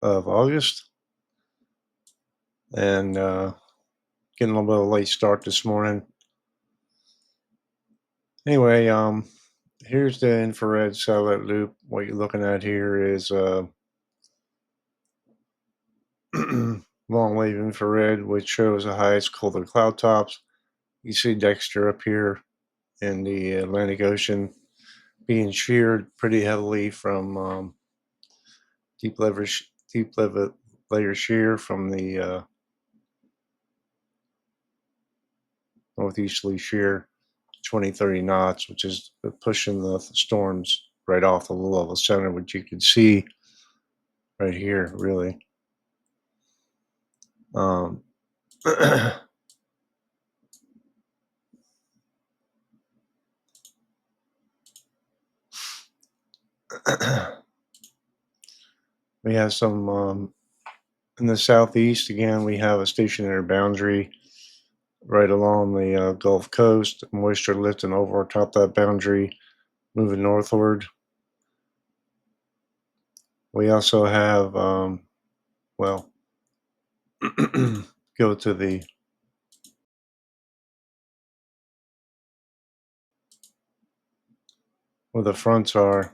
of August, and getting a little bit of a late start this morning. Anyway, here's the infrared satellite loop. What you're looking at here is long wave infrared, which shows the highest colder cloud tops. You see Dexter up here in the Atlantic Ocean being sheared pretty heavily from deep level, deep level layer shear from the northeasterly shear, 20, 30 knots, which is pushing the storms right off the low level center, which you can see right here, really. Um, we have some in the southeast. Again, we have a stationary boundary right along the Gulf Coast. Moisture lifting over top that boundary, moving northward. We also have, well, go to the where the fronts are.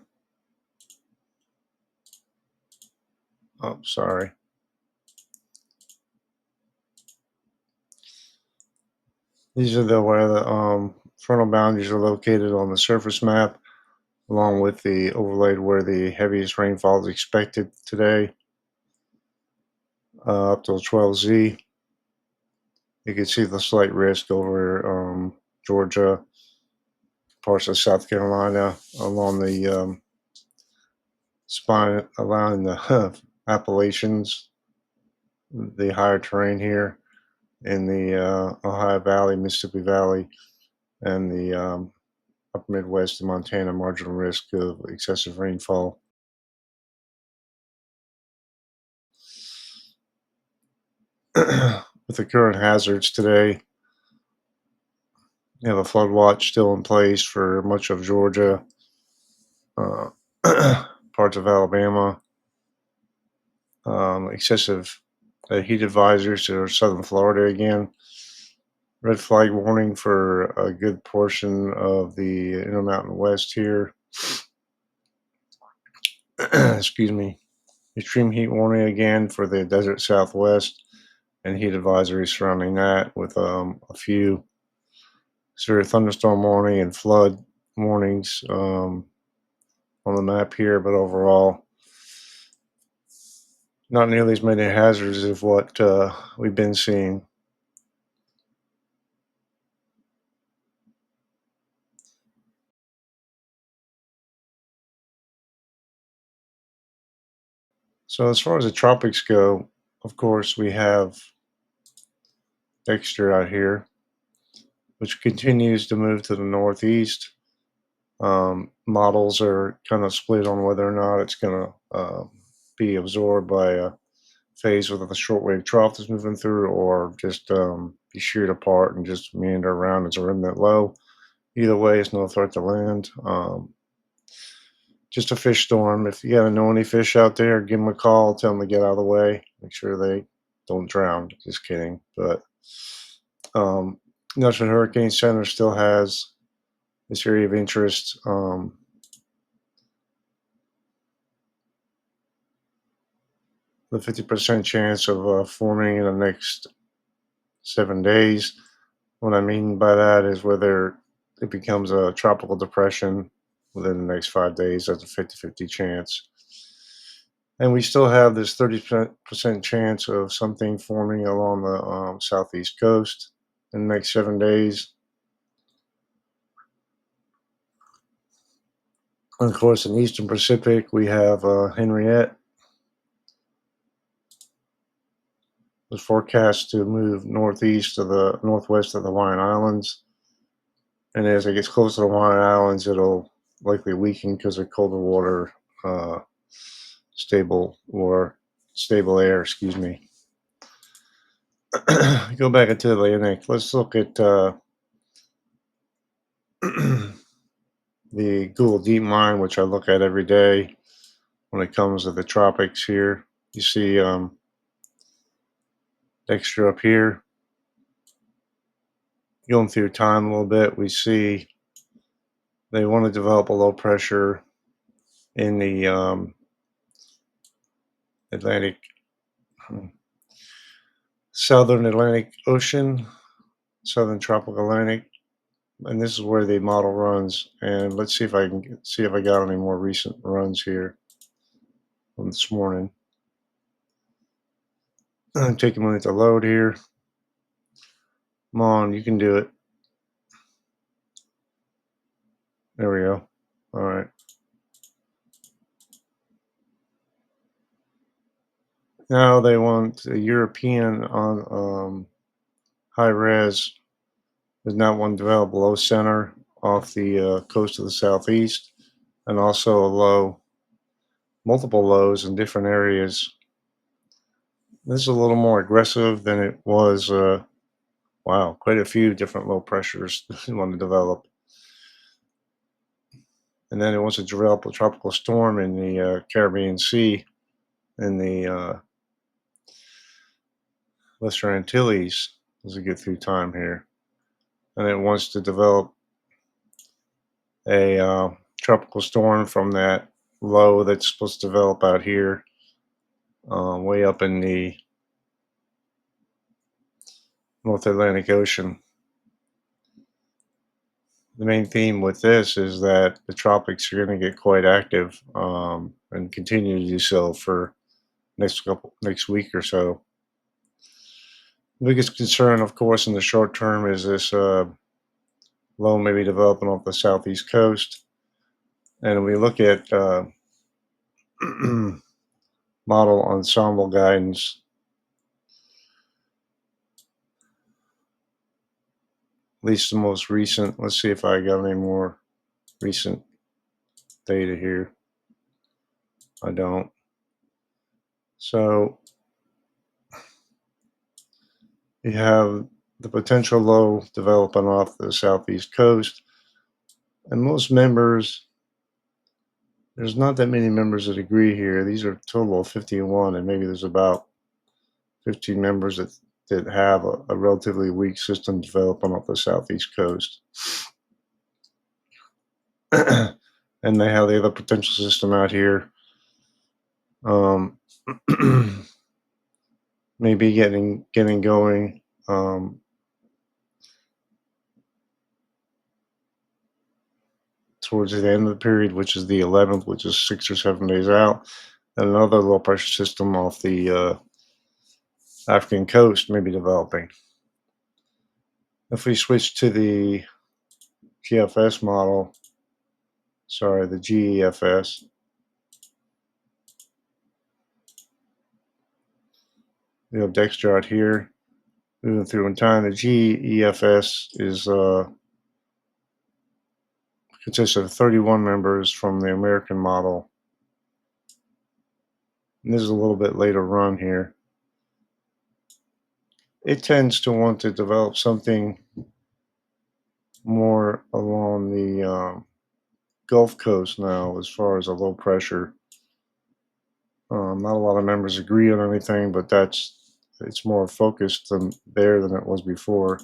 Oh, sorry. These are the where the frontal boundaries are located on the surface map, along with the overlaid where the heaviest rainfall is expected today, up till 12Z. You can see the slight risk over Georgia, parts of South Carolina, along the spine, allowing the Appalachians, the higher terrain here in the Ohio Valley, Mississippi Valley, and the upper Midwest and Montana, marginal risk of excessive rainfall. With the current hazards today, you have a flood watch still in place for much of Georgia, uh, parts of Alabama, excessive heat advisories to southern Florida again. Red flag warning for a good portion of the Intermountain West here. Excuse me. Extreme heat warning again for the desert Southwest, and heat advisories surrounding that, with a few severe thunderstorm warning and flood warnings on the map here, but overall, not nearly as many hazards as what we've been seeing. So, as far as the tropics go, of course, we have Dexter out here, which continues to move to the northeast. Models are kind of split on whether or not it's going to be absorbed by a phase with the shortwave trough that's moving through, or just be sheared apart and just meander around as a remnant low. Either way, it's no threat to land. Just a fish storm. If you gotta know any fish out there, give them a call. Tell them to get out of the way. Make sure they don't drown. Just kidding. But National Hurricane Center still has this area of interest. The 50% chance of forming in the next 7 days. What I mean by that is whether it becomes a tropical depression within the next 5 days. That's a 50-50 chance. And we still have this 30% chance of something forming along the southeast coast in the next 7 days. And of course, in the eastern Pacific, we have Henriette was forecast to move northeast to the northwest of the Hawaiian Islands. And as it gets closer to the Hawaiian Islands, it'll likely weaken because of colder water, uh, stable air, excuse me. Go back into the Atlantic. Let's look at the Google DeepMind, which I look at every day when it comes to the tropics here. You see Dexter up here. Going through time a little bit, we see they want to develop a low pressure in the Atlantic, Southern Atlantic Ocean, Southern Tropical Atlantic, and this is where the model runs. And let's see if I can see if I got any more recent runs here from this morning. Take a minute to load here. Come on, you can do it. There we go. All right. Now they want a European on high res. There's now one developed low center off the coast of the southeast, and also a low, multiple lows in different areas. This is a little more aggressive than it was. Wow, quite a few different low pressures you want to develop. And then it wants to develop a tropical storm in the Caribbean Sea in the Western Antilles as we get through time here. And it wants to develop a tropical storm from that low that's supposed to develop out here, way up in the North Atlantic Ocean. The main theme with this is that the tropics are going to get quite active and continue to do so for next week or so. The biggest concern, of course, in the short term is this low maybe developing off the southeast coast. And we look at model ensemble guidance. At least the most recent. Let's see if I got any more recent data here. I don't. So you have the potential low developing off the southeast coast. And most members, there's not that many members that agree here. These are a total of 51, and maybe there's about 15 members that have a relatively weak system developing off the southeast coast. And they have the other potential system out here. Maybe getting going towards the end of the period, which is the 11th, which is 6 or 7 days out, and another low pressure system off the African coast may be developing. If we switch to the GFS model, sorry, the GEFS, we have Dexter out here moving through in time. The GEFS is consists of 31 members from the American model. And this is a little bit later run here. It tends to want to develop something more along the Gulf Coast now as far as a low pressure. Not a lot of members agree on anything, but it's more focused than it was before.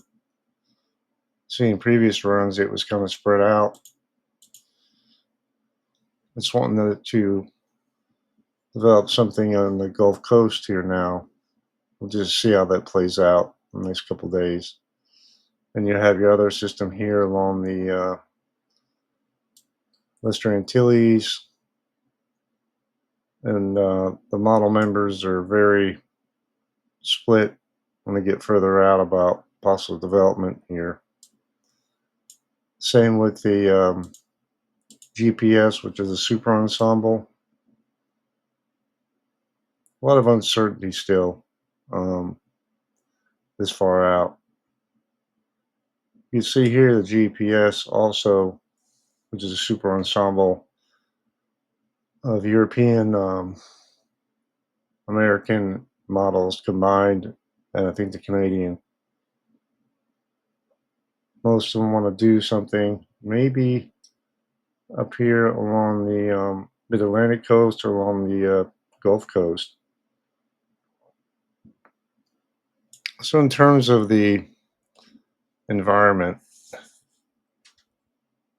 Seeing previous runs, it was kind of spread out. It's wanting to develop something on the Gulf Coast here now. We'll just see how that plays out in the next couple of days. And you have your other system here along the Western Antilles. And the model members are very split when they get further out about possible development here. Same with the GPS, which is a super ensemble. A lot of uncertainty still this far out. You see here the GPS also, which is a super ensemble of European, American models combined, and I think the Canadian. Most of them want to do something maybe up here along the mid-Atlantic coast or along the Gulf Coast. So, in terms of the environment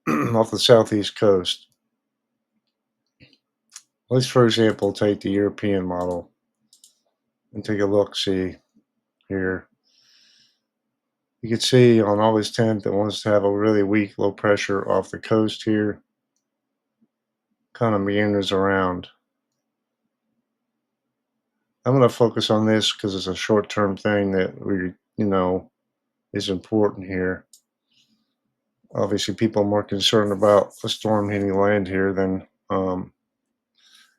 off the southeast coast, let's, for example, take the European model and take a look. See here, you can see on August 10th, it wants to have a really weak low pressure off the coast here, kind of meanders around. I'm going to focus on this because it's a short term thing that is important here. Obviously, people are more concerned about a storm hitting land here than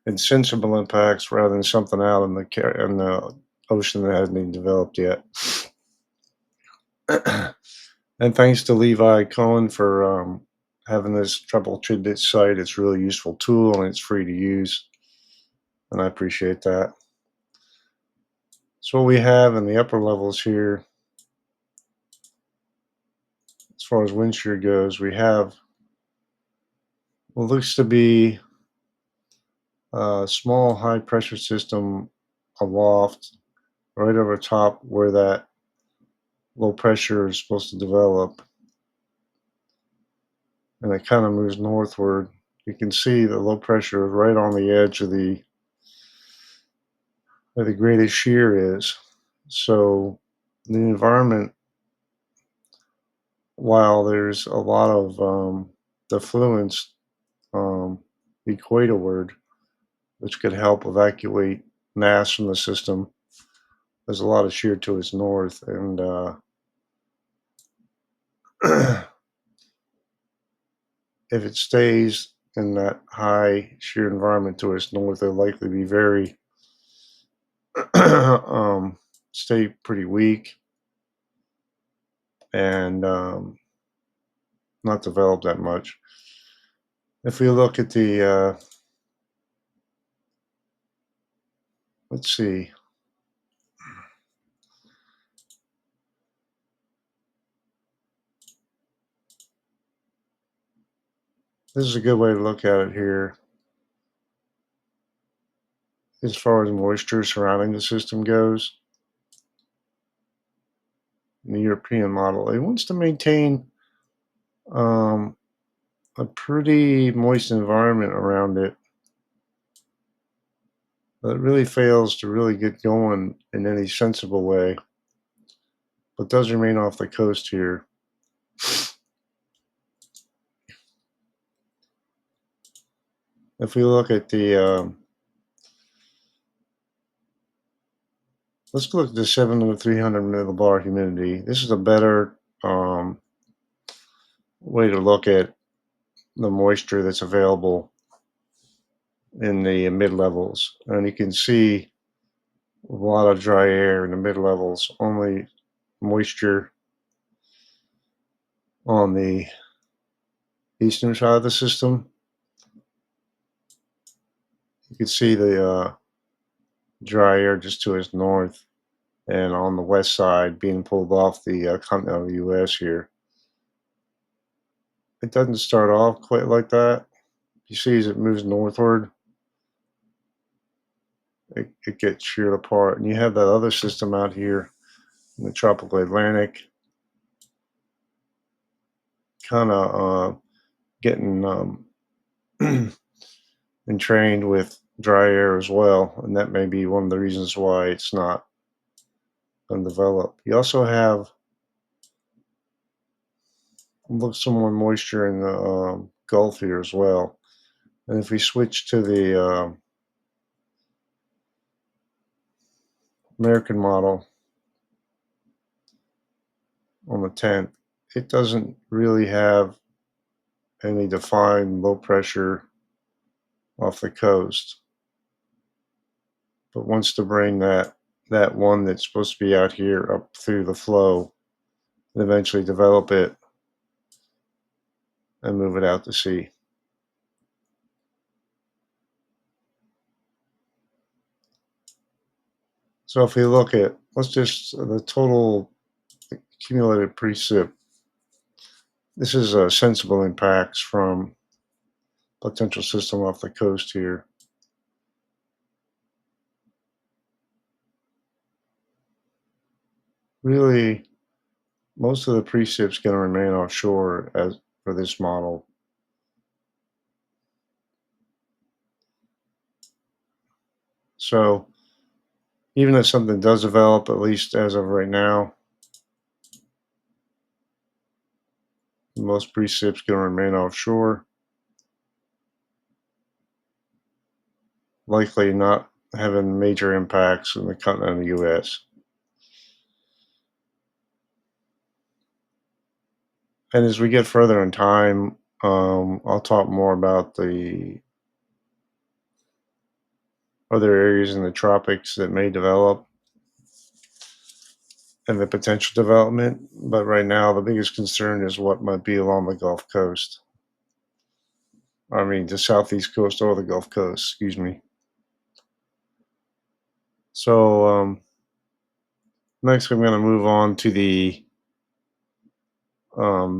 insensible impacts rather than something out in the ocean that hasn't even developed yet. And thanks to Levi Cohen for having this troubleshooted site. It's a really useful tool and it's free to use, and I appreciate that. So what we have in the upper levels here, as far as wind shear goes, we have what looks to be a small high pressure system aloft, right over top where that low pressure is supposed to develop, and it kind of moves northward. You can see the low pressure is right on the edge of where the greatest shear is. So the environment, while there's a lot of defluence um, equatorward, which could help evacuate mass from the system, there's a lot of shear to its north, and if it stays in that high shear environment to its north, it'll likely be very um, stay pretty weak and not develop that much. If we look at the, let's see, this is a good way to look at it here. As far as moisture surrounding the system goes, in the European model, it wants to maintain um, a pretty moist environment around it. But it really fails to really get going in any sensible way, but does remain off the coast here. If we look at let's look at the 7 to 300 millibar humidity. This is a better way to look at the moisture that's available in the mid levels. And you can see a lot of dry air in the mid levels, only moisture on the eastern side of the system. You can see the dry air just to its north, and on the west side being pulled off the continental US here. It doesn't start off quite like that. You see as it moves northward, it gets sheared apart. And you have that other system out here in the tropical Atlantic kind of getting entrained with dry air as well. And that may be one of the reasons why it's not going to develop. You also have some more moisture in the Gulf here as well. And if we switch to the American model on the 10th, it doesn't really have any defined low pressure off the coast, but wants to bring that one that's supposed to be out here up through the flow and eventually develop it and move it out to sea. So if we look at, let's just, the total accumulated precip, this is sensible impacts from potential system off the coast here. Really, most of the precip's going to remain offshore as for this model. So even if something does develop, at least as of right now, most precip's going to remain offshore, likely not having major impacts in the continental U.S. And as we get further in time, I'll talk more about the other areas in the tropics that may develop and the potential development. But right now, the biggest concern is what might be along the Gulf Coast. I mean, the southeast coast or the Gulf Coast, excuse me. So next, I'm going to move on to the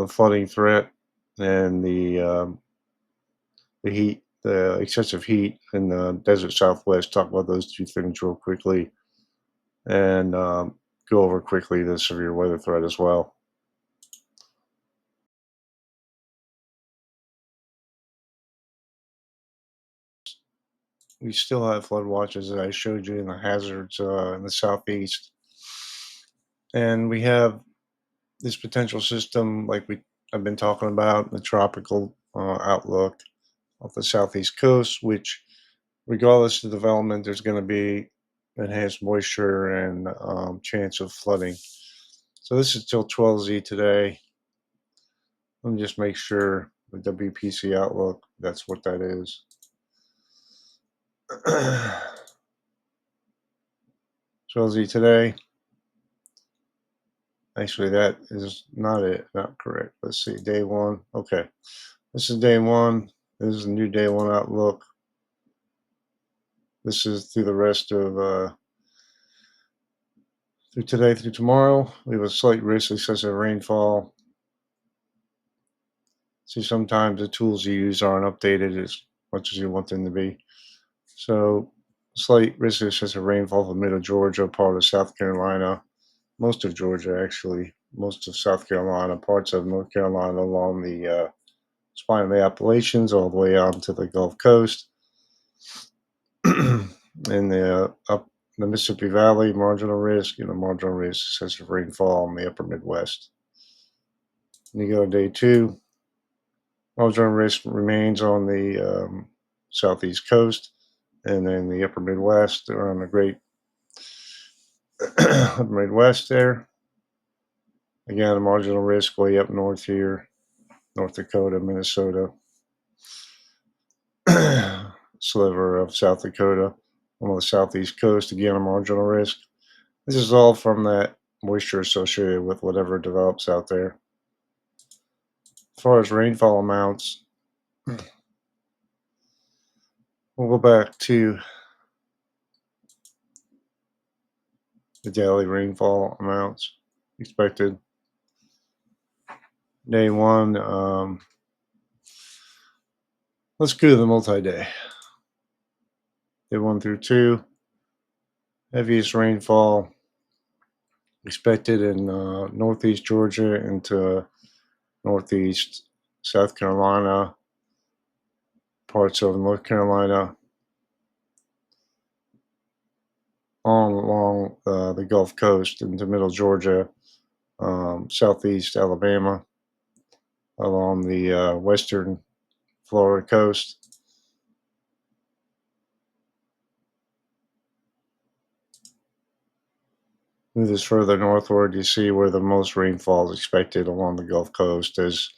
flooding threat and the heat, the excessive heat in the desert Southwest. Talk about those two things real quickly, and go over quickly the severe weather threat as well. We still have flood watches that I showed you in the hazards in the southeast, and we have this potential system like we I've been talking about, the tropical outlook off the southeast coast, which regardless of development, there's going to be enhanced moisture and chance of flooding. So this is till 12Z today. Let me just make sure the WPC outlook, that's what that is. 12Z today. Actually, that is not it. Not correct. Let's see. Day one. Okay. This is day one. This is the new day one outlook. This is through the rest of through today through tomorrow. We have a slight risk of excessive rainfall. See, sometimes the tools you use aren't updated as much as you want them to be. So, slight risk of excessive rainfall for middle Georgia, part of South Carolina, most of Georgia actually, most of South Carolina, parts of North Carolina along the spine of the Appalachians, all the way out to the Gulf Coast, in the up the Mississippi Valley, marginal risk, marginal risk, excessive rainfall in the upper Midwest. And you go to day two, marginal risk remains on the southeast coast, and then the upper Midwest around the great upper Midwest there. Again, a marginal risk way up north here, North Dakota, Minnesota, sliver of South Dakota on the southeast coast. Again, a marginal risk. This is all from that moisture associated with whatever develops out there. As far as rainfall amounts, we'll go back to the daily rainfall amounts expected. Day one, let's go to the multi-day. Day 1 through 2, heaviest rainfall expected in northeast Georgia into northeast South Carolina, parts of North Carolina, all along the Gulf Coast into middle Georgia, southeast Alabama, along the western Florida coast. Move this further northward, you see where the most rainfall is expected along the Gulf Coast, as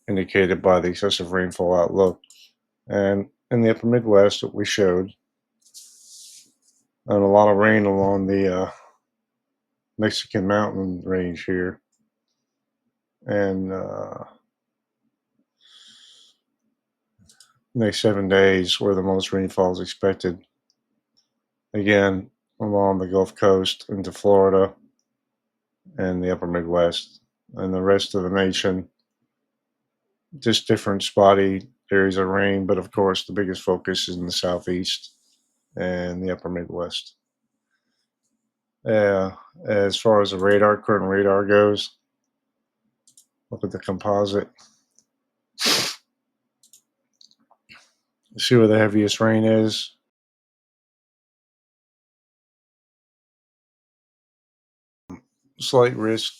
indicated by the excessive rainfall outlook. And in the upper Midwest, what we showed, and a lot of rain along the Mexican mountain range here. And next 7 days, where the most rainfall is expected. Again, along the Gulf Coast into Florida and the upper Midwest. And the rest of the nation, just different spotty areas of rain, but of course, the biggest focus is in the southeast and the upper Midwest. Yeah, as far as the radar, current radar goes, look at the composite. See where the heaviest rain is. Slight risk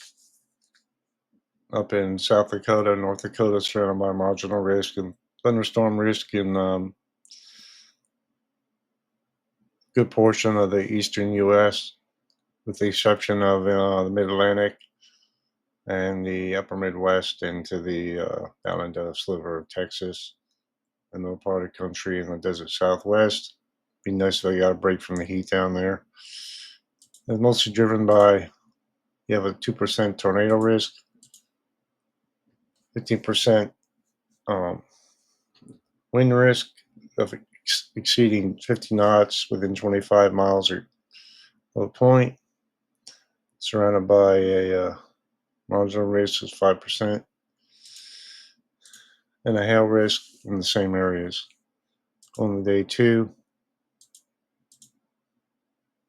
up in South Dakota, North Dakota, surrounded by marginal risk and thunderstorm risk in good portion of the eastern U.S., with the exception of the Mid Atlantic and the upper Midwest into the down into a sliver of Texas and the part of the country in the desert Southwest. Be nice if they got a break from the heat down there. It's mostly driven by you have a 2% tornado risk, 15% um, wind risk of exceeding 50 knots within 25 miles of a point, surrounded by a marginal risk of 5%, and a hail risk in the same areas. On the day two,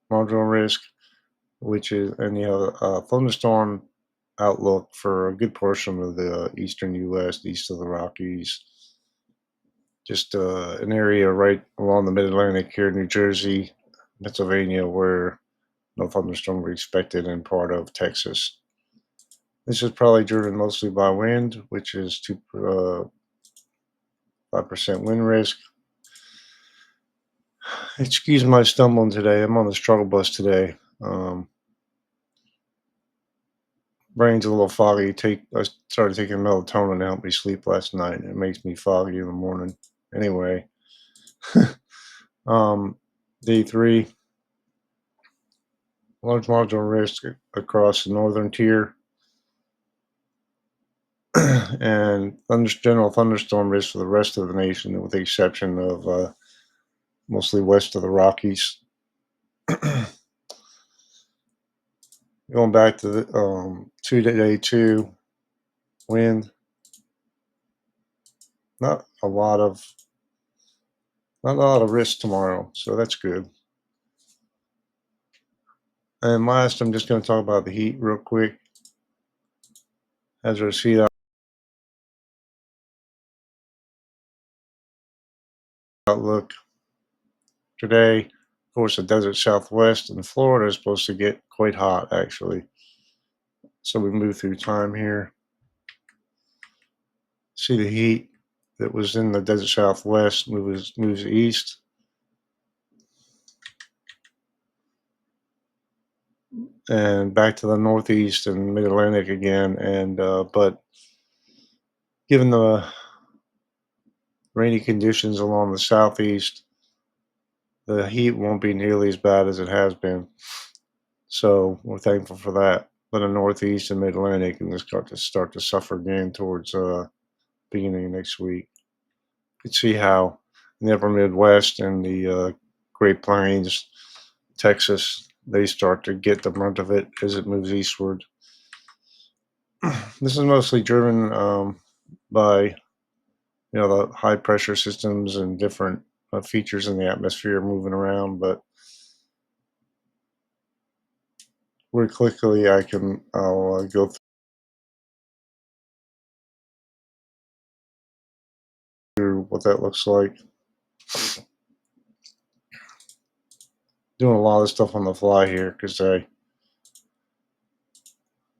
marginal risk, which is, and you have a thunderstorm outlook for a good portion of the eastern U.S., east of the Rockies. Just an area right along the Mid Atlantic here, New Jersey, Pennsylvania, where no thunderstorm are expected, in part of Texas. This is probably driven mostly by wind, which is 5% wind risk. Excuse my stumbling today. I'm on the struggle bus today. Brain's a little foggy. I started taking melatonin to help me sleep last night. It makes me foggy in the morning. Anyway, um, day three, large marginal risk across the northern tier, and general thunderstorm risk for the rest of the nation, with the exception of mostly west of the Rockies. Going back to the day two, wind, not a lot of not a lot of risk tomorrow, so that's good. And last, I'm just going to talk about the heat real quick. As our sea outlook today, of course, the desert Southwest and Florida is supposed to get quite hot, actually. So we move through time here. See the heat that was in the desert Southwest moves east, and back to the Northeast and Mid Atlantic again. And but given the rainy conditions along the Southeast, the heat won't be nearly as bad as it has been. So we're thankful for that. But the Northeast and Mid Atlantic and start to suffer again towards beginning of next week. You can see how in the upper Midwest and the Great Plains, Texas, they start to get the brunt of it as it moves eastward. This is mostly driven by the high pressure systems and different features in the atmosphere moving around, but very quickly I'll go through what that looks like. Doing a lot of stuff on the fly here because I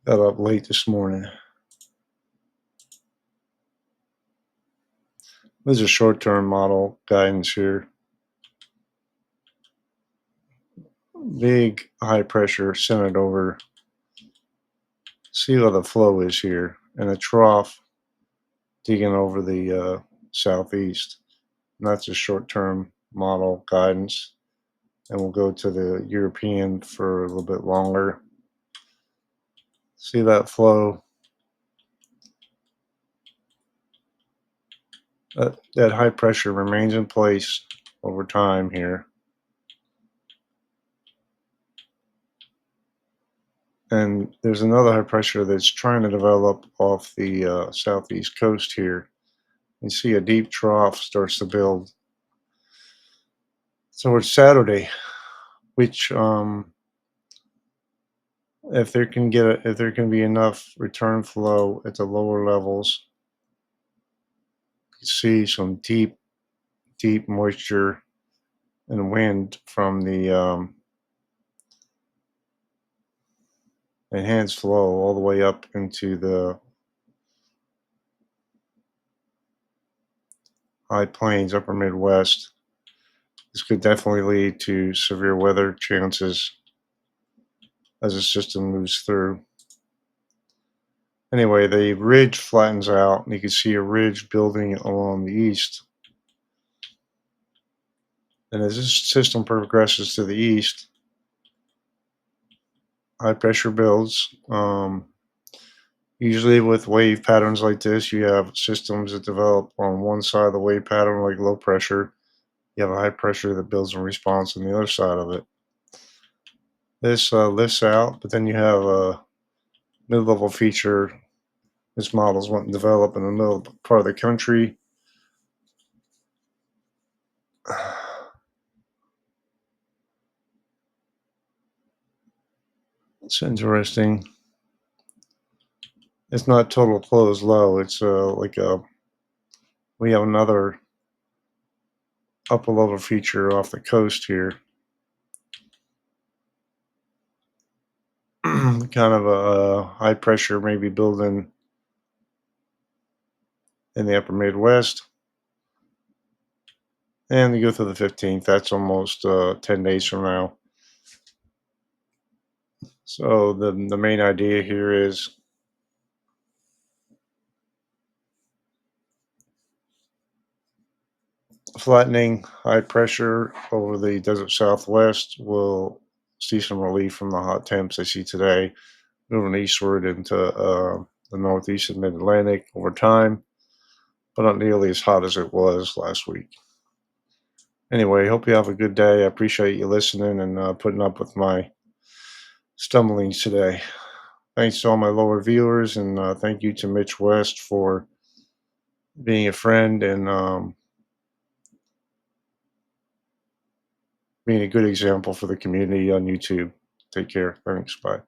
got up late this morning. This is a short-term model guidance here. Big high pressure centered over. See how the flow is here, and a trough digging over the southeast. And that's a short-term model guidance. And we'll go to the European for a little bit longer. See that flow? That high pressure remains in place over time here. And there's another high pressure that's trying to develop off the southeast coast here. You see a deep trough starts to build. So it's Saturday, which if there can be enough return flow at the lower levels, you see some deep moisture and wind from the enhanced flow all the way up into the high plains, upper Midwest. This could definitely lead to severe weather chances as the system moves through. Anyway, the ridge flattens out, and you can see a ridge building along the east. And as this system progresses to the east, high pressure builds. Usually, with wave patterns like this, you have systems that develop on one side of the wave pattern, like low pressure. You have a high pressure that builds in response on the other side of it. This lifts out, but then you have a mid level feature. This model's want to develop in the middle part of the country. It's interesting. It's not total closed low. It's like a we have another upper level feature off the coast here. Kind of a high pressure maybe building in the upper Midwest. And we go through the 15th. That's almost 10 days from now. So the main idea here is flattening high pressure over the desert Southwest will see some relief from the hot temps they see today, moving eastward into the Northeast and Mid Atlantic over time, but not nearly as hot as it was last week. Anyway, hope you have a good day. I appreciate you listening and putting up with my stumblings today. Thanks to all my lower viewers, and thank you to Mitch West for being a friend and being a good example for the community on YouTube. Take care. Thanks. Bye.